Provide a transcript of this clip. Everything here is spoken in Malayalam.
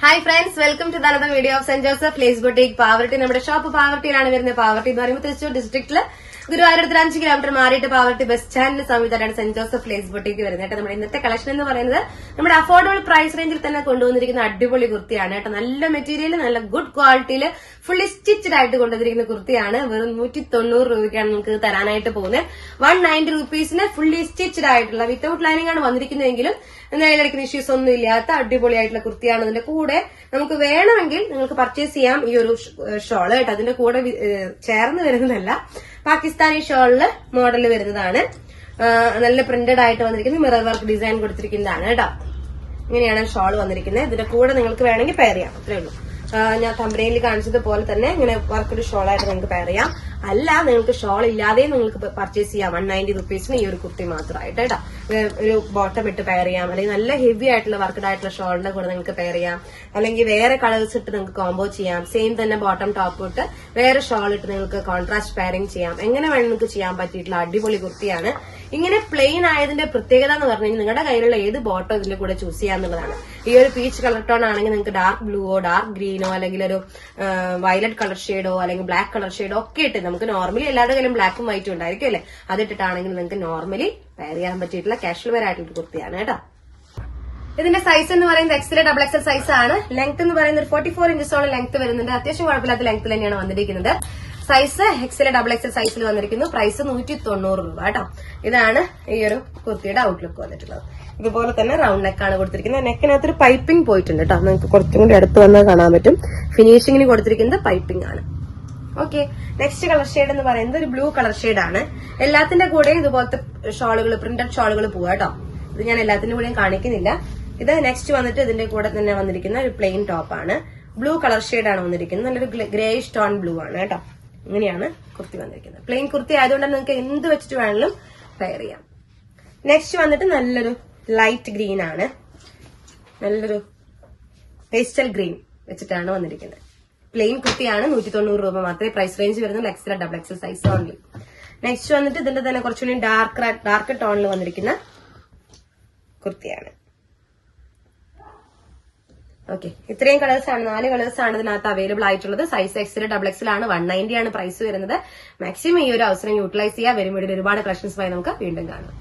ഹായ് ഫ്രണ്ട്സ്, വെൽക്കം ടു ദാനദ video of Saint Joseph lace boutique Pavaratty. നമ്മുടെ ഷോപ്പ് പാവർട്ടിയിലാണ് വരുന്നത്. പാവർട്ടി എന്ന് പറയുമ്പോൾ തൃശ്ശൂർ ഡിസ്ട്രിക്റ്റില് ഗുരുവായൂരത്തിൽ 5 കിലോമീറ്റർ മാറിയിട്ട് പാവർട്ടി ബസ് സ്റ്റാൻഡിന് സമീപത്താണ് സെന്റ് ജോസഫ് ലേസ് ബൊട്ടീക് വരുന്നത് കേട്ടോ. നമ്മുടെ ഇന്നത്തെ കളക്ഷൻ എന്ന് പറയുന്നത് നമ്മുടെ അഫോർഡബിൾ പ്രൈസ് റേഞ്ചിൽ തന്നെ കൊണ്ടുവന്നിരിക്കുന്ന അടിപൊളി കുർത്തിയാണ് കേട്ടോ. നല്ല മെറ്റീരിയൽ, നല്ല ഗുഡ് ക്വാളിറ്റിയിൽ ഫുള്ളി സ്റ്റിച്ച്ഡ് ആയിട്ട് കൊണ്ടുവന്നിരിക്കുന്ന കുർത്തിയാണ്. വെറും 190 രൂപയ്ക്കാണ് നമുക്ക് തരാനായിട്ട് പോകുന്നത്. 190 റുപ്പീസിന് ഫുള്ളി സ്റ്റിച്ച്ഡ് ആയിട്ടുള്ള വിത്തൌട്ട് ലൈനിങ് ആണ് വന്നിരിക്കുന്നതെങ്കിലും നിലനിൽക്കുന്ന ഇഷ്യൂസ് ഒന്നും ഇല്ലാത്ത അടിപൊളിയായിട്ടുള്ള കുർത്തിയാണ്. അതിന്റെ കൂടെ നമുക്ക് വേണമെങ്കിൽ നിങ്ങൾക്ക് പർച്ചേസ് ചെയ്യാം ഈ ഒരു ഷോള് കേട്ടോ. അതിന്റെ കൂടെ ചേർന്ന് വരുന്നതല്ല, പാകിസ്ഥാനി ഷോളില് മോഡൽ വരുന്നതാണ്. നല്ല പ്രിന്റഡ് ആയിട്ട് വന്നിരിക്കുന്നത്, മിറർ വർക്ക് ഡിസൈൻ കൊടുത്തിരിക്കുന്നതാണ് കേട്ടോ. ഇങ്ങനെയാണ് ഷോൾ വന്നിരിക്കുന്നത്. ഇതിന്റെ കൂടെ നിങ്ങൾക്ക് വേണമെങ്കിൽ പെയർ ചെയ്യാം, അത്രേ ഉള്ളൂ. ഞാൻ തമ്പനയിൽ കാണിച്ചതുപോലെ തന്നെ ഇങ്ങനെ വർക്കൊരു ഷോളായിട്ട് നിങ്ങൾക്ക് പെയർ ചെയ്യാം. അല്ല, നിങ്ങൾക്ക് ഷോൾ ഇല്ലാതെ നിങ്ങൾക്ക് പർച്ചേസ് ചെയ്യാം 190 റുപ്പീസിന് ഈ ഒരു കുർത്തി മാത്രമായിട്ട് കേട്ടോ. ഒരു ബോട്ടം ഇട്ട് പെയർ ചെയ്യാം, അല്ലെങ്കിൽ നല്ല ഹെവി ആയിട്ടുള്ള വർക്കഡ് ആയിട്ടുള്ള ഷോളിന്റെ കൂടെ നിങ്ങൾക്ക് പെയർ ചെയ്യാം, അല്ലെങ്കിൽ വേറെ കളേഴ്സ് ഇട്ട് നിങ്ങൾക്ക് കോംബോ ചെയ്യാം. സെയിം തന്നെ ബോട്ടം ടോപ്പ് ഇട്ട് വേറെ ഷോൾ ഇട്ട് നിങ്ങൾക്ക് കോൺട്രാസ്റ്റ് പെയറിംഗ് ചെയ്യാം. എങ്ങനെ വേണം നിങ്ങൾക്ക് ചെയ്യാൻ പറ്റിയിട്ടുള്ള അടിപൊളി കുർത്തിയാണ്. ഇങ്ങനെ പ്ലെയിൻ ആയതിന്റെ പ്രത്യേകത എന്ന് പറഞ്ഞു കഴിഞ്ഞാൽ നിങ്ങളുടെ കയ്യിലുള്ള ഏത് ബോട്ടം ഇതിന്റെ കൂടെ ചൂസ് ചെയ്യാന്നുള്ളതാണ്. ഈ ഒരു പീച്ച് കളർ ടോൺ ആണെങ്കിൽ നിങ്ങൾക്ക് ഡാർക്ക് ബ്ലൂവോ ഡാർക്ക് ഗ്രീനോ അല്ലെങ്കിൽ ഒരു വയലറ്റ് കളർ ഷെയ്ഡോ അല്ലെങ്കിൽ ബ്ലാക്ക് കളർ ഷെയ്ഡോ ഒക്കെ ഇട്ട്, നമുക്ക് നോർമലി എല്ലാവരുടെ കയ്യിലും ബ്ലാക്കും വൈറ്റും ഉണ്ടായിരിക്കും അല്ലേ, അതിട്ടിട്ടാണെങ്കിൽ നിങ്ങൾക്ക് നോർമലി വെയർ ചെയ്യാൻ പറ്റിയിട്ടുള്ള കാഷ്വൽ വെയർ ആയിട്ടുള്ള കുർത്തിയാണ് കേട്ടോ. ഇതിന്റെ സൈസ് എന്ന് പറയുന്നത് XL XXL സൈസ് ആണ്. ലെങ്ത് എന്ന് പറയുന്നത് 44 ഇഞ്ചസോളം ലെങ്ത് വരുന്നുണ്ട്. അത്യാവശ്യം കുഴപ്പമില്ലാത്ത ലെങ്ത്തിൽ തന്നെയാണ് വന്നിരിക്കുന്നത്. സൈസ് XL XXL സൈസിൽ വന്നിരിക്കുന്നു. പ്രൈസ് 190 രൂപ കേട്ടോ. ഇതാണ് ഈ ഒരു കുർത്തിയുടെ ഔട്ട്ലുക്ക് വന്നിട്ടുള്ളത്. ഇതുപോലെ തന്നെ റൗണ്ട് നെക്കാണ് കൊടുത്തിരിക്കുന്നത്. നെക്കിനകത്തൊരു പൈപ്പിംഗ് പോയിട്ടുണ്ട് കേട്ടോ. നിങ്ങൾക്ക് കുറച്ചും കൂടി അടുത്ത് വന്നാൽ കാണാൻ പറ്റും. ഫിനിഷിംഗിന് കൊടുത്തിരിക്കുന്നത് പൈപ്പിംഗ് ആണ്. ഓക്കെ, നെക്സ്റ്റ് കളർ ഷെയ്ഡ് എന്ന് പറയുന്നത് ഒരു ബ്ലൂ കളർ ഷെയ്ഡ് ആണ്. എല്ലാത്തിന്റെ കൂടെയും ഇതുപോലത്തെ ഷോളുകൾ, പ്രിന്റഡ് ഷോളുകൾ പോവാ കേട്ടോ. ഇത് ഞാൻ എല്ലാത്തിന്റെ കൂടെയും കാണിക്കുന്നില്ല. ഇത് നെക്സ്റ്റ് വന്നിട്ട് ഇതിന്റെ കൂടെ തന്നെ വന്നിരിക്കുന്ന ഒരു പ്ലെയിൻ ടോപ്പ് ആണ്. ബ്ലൂ കളർ ഷെയ്ഡ് ആണ് വന്നിരിക്കുന്നത്. നല്ലൊരു ഗ്രേയിഷ് ടോൺ ബ്ലൂ ആണ് കേട്ടോ. ഇങ്ങനെയാണ് കുർത്തി വന്നിരിക്കുന്നത്. പ്ലെയിൻ കുർത്തി ആയതുകൊണ്ട് നിങ്ങൾക്ക് എന്ത് വെച്ചിട്ട് വേണമെങ്കിലും പെയർ ചെയ്യാം. നെക്സ്റ്റ് വന്നിട്ട് നല്ലൊരു ലൈറ്റ് ഗ്രീൻ ആണ്. നല്ലൊരു പേസ്റ്റൽ ഗ്രീൻ വെച്ചിട്ടാണ് വന്നിരിക്കുന്നത്. പ്ലെയിൻ കുർത്തിയാണ്. 190 രൂപ മാത്രമേ പ്രൈസ് റേഞ്ച് വരുന്നുള്ളൂ. XL XXL size only. Next വന്നിട്ട് ഇതിന്റെ തന്നെ കുറച്ചുകൂടി ഡാർക്ക് ടോണിൽ വന്നിരിക്കുന്ന കുർത്തിയാണ്. ഓക്കെ, ഇത്രയും കളേഴ്സ് ആണ്, 4 കളേഴ്സ് ആണ് ഇതിനകത്ത് അവൈലബിൾ ആയിട്ടുള്ളത്. സൈസ് XL XXL ആണ്. 190 ആണ് പ്രൈസ് വരുന്നത്. മാക്സിമം ഈ ഒരു അവസരം യൂട്ടിലൈസ് ചെയ്യുക. വരും വീഡിയോയിൽ ഒരുപാട് കളക്ഷൻസുമായി നമുക്ക് വീണ്ടും കാണാം.